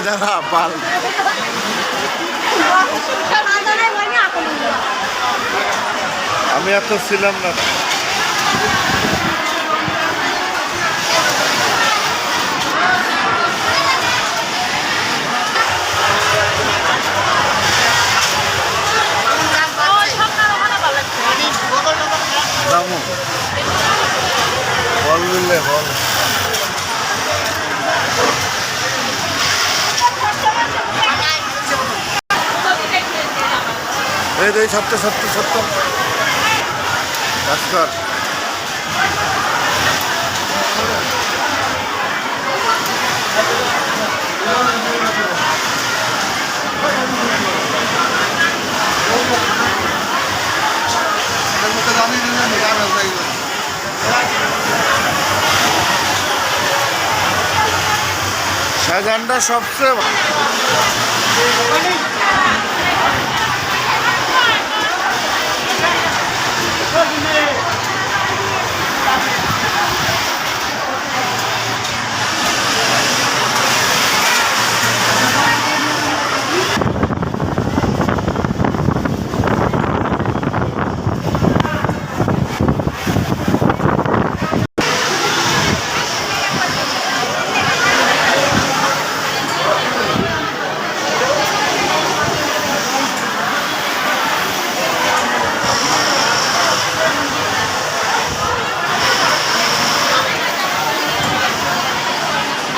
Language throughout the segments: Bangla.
দাঁড়া পাল আমি এত ছিলাম না। বল মিললে বল এই সত্য সত্য সত্য ভাস্কর শাহজাহানটা সবচেয়ে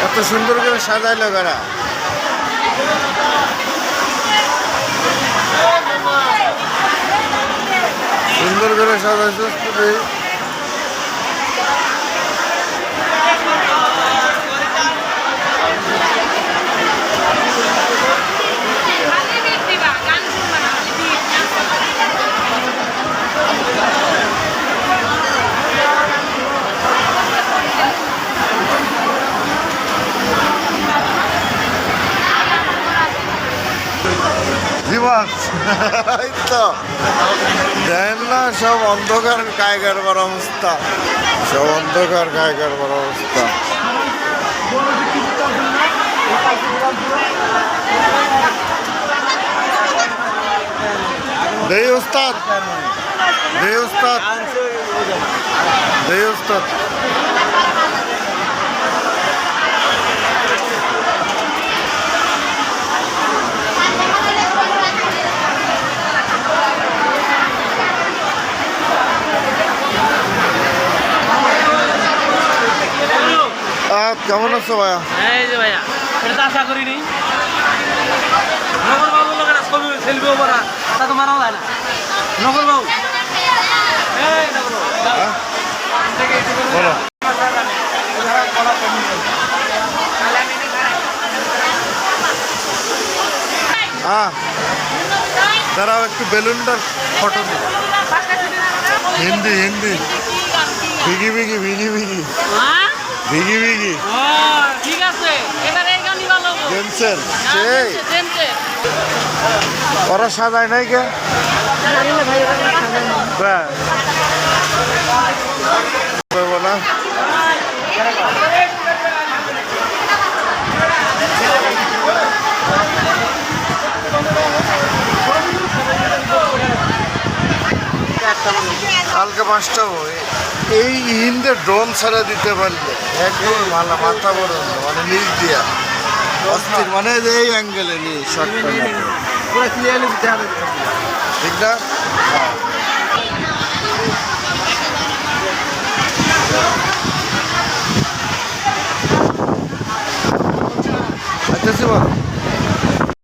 এত সুন্দর করে সাজাইলো কারা সুন্দর করে সাজাইছো তো দেন না সব অন্ধকার কায়গার বড় অবস্থা সব অন্ধকার কায়গার বড় অবস্থা দেই উস্তাদ দেই উস্তাদ দেই উস্তাদ কেমন আছো ভাইয়া? এই যে ভাইয়া এটা তো আশা করিনি নগর বাবুর লোকের ছবি সেলফি ওপরা তা তো মানাও যায় না নগর বাবু এই নগর বলো দাঁড়াও একটু বেলুনটার ফটো হিন্দি হিন্দি ভিগি ভিগি ভিগি ভিগি ভিগি ভিগি ঠিক আছে এবার এই গানই ভালো জেমসের সেই ওরা সাজায় নাই কে না কালকে 5টা এই হিন্দে ড্রোন ছাড়া দিতে পারলে একদম ভালো মাথা বড় মানে নিচ দিয়া অস্থির মানে এই অ্যাঙ্গেলে নিয়ে শর্ট ঠিক না আচ্ছা